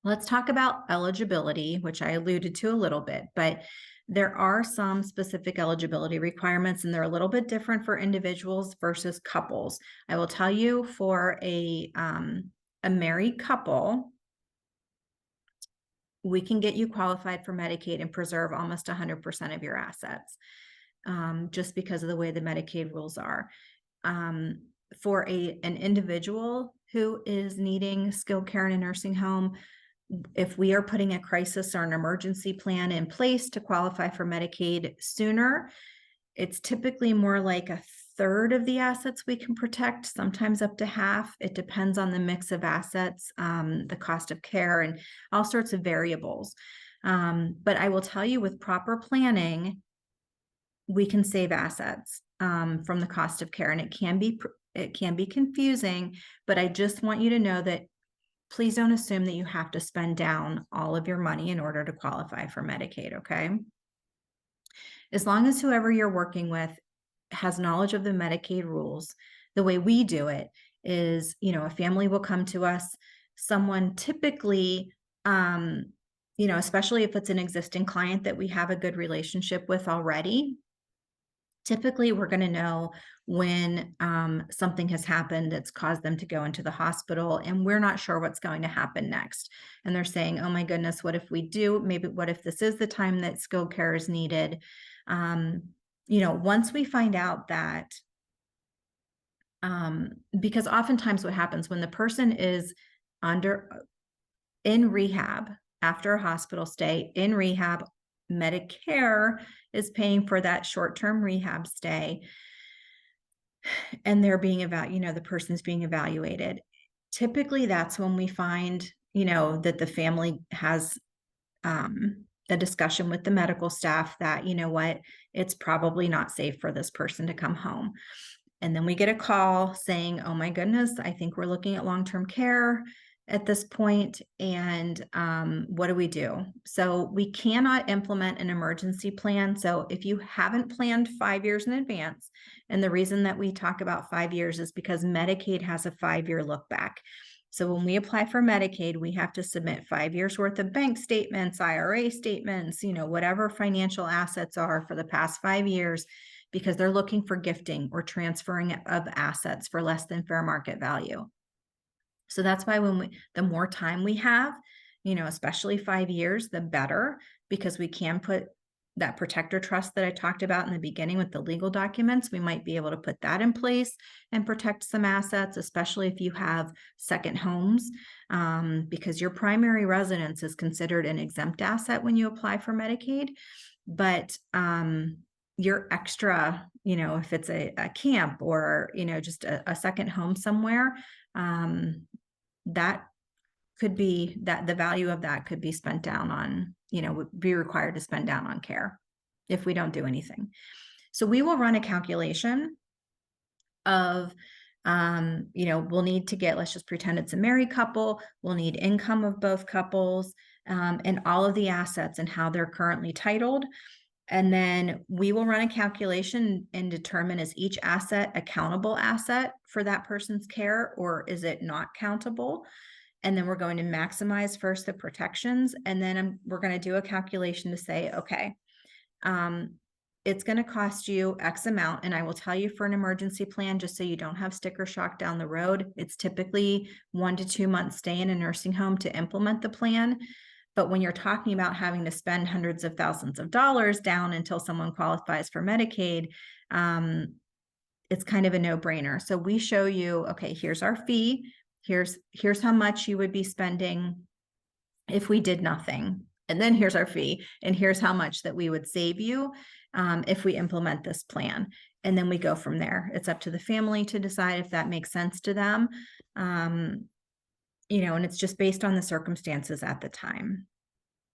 Let's talk about eligibility, which I alluded to a little bit, but there are some specific eligibility requirements, and they're a little bit different for individuals versus couples. I will tell you, for a married couple, we can get you qualified for Medicaid and preserve almost 100% of your assets, just because of the way the Medicaid rules are. For an individual who is needing skilled care in a nursing home, if we are putting a crisis or an emergency plan in place to qualify for Medicaid sooner, it's typically more like a third of the assets we can protect, sometimes up to half. It depends on the mix of assets, the cost of care, and all sorts of variables. But I will tell you, with proper planning, we can save assets from the cost of care, and it can be confusing, but I just want you to know that please don't assume that you have to spend down all of your money in order to qualify for Medicaid, okay? As long as whoever you're working with has knowledge of the Medicaid rules, the way we do it is, a family will come to us, someone typically, especially if it's an existing client that we have a good relationship with already, typically we're going to know when something has happened that's caused them to go into the hospital, and we're not sure what's going to happen next. And they're saying, oh my goodness, what if we do? Maybe what if this is the time that skilled care is needed? Once we find out that, because oftentimes what happens when the person is in rehab after a hospital stay, in rehab, Medicare is paying for that short-term rehab stay, and they're being the person's being evaluated. Typically, that's when we find, that the family has a discussion with the medical staff that, it's probably not safe for this person to come home. And then we get a call saying, oh my goodness, I think we're looking at long-term care at this point, and what do we do? So we cannot implement an emergency plan. So if you haven't planned 5 years in advance, and the reason that we talk about 5 years is because Medicaid has a 5-year look back. So when we apply for Medicaid, we have to submit 5 years worth of bank statements, IRA statements, whatever financial assets are for the past 5 years, because they're looking for gifting or transferring of assets for less than fair market value. So that's why the more time we have, especially 5 years, the better, because we can put that protector trust that I talked about in the beginning with the legal documents. We might be able to put that in place and protect some assets, especially if you have second homes, because your primary residence is considered an exempt asset when you apply for Medicaid. But your extra, if it's a camp or, just a second home somewhere, that could be that the value of that could be spent down on, would be required to spend down on care if we don't do anything. So we will run a calculation of, we'll need to get, let's just pretend it's a married couple. We'll need income of both couples, and all of the assets and how they're currently titled. And then we will run a calculation and determine, is each asset a countable asset for that person's care, or is it not countable? And then we're going to maximize first the protections. And then we're going to do a calculation to say, okay, it's going to cost you X amount. And I will tell you, for an emergency plan, just so you don't have sticker shock down the road, it's typically 1 to 2 months stay in a nursing home to implement the plan. But when you're talking about having to spend hundreds of thousands of dollars down until someone qualifies for Medicaid, it's kind of a no-brainer. So we show you, okay, here's our fee. Here's how much you would be spending if we did nothing. And then here's our fee. And here's how much that we would save you if we implement this plan. And then we go from there. It's up to the family to decide if that makes sense to them. And it's just based on the circumstances at the time.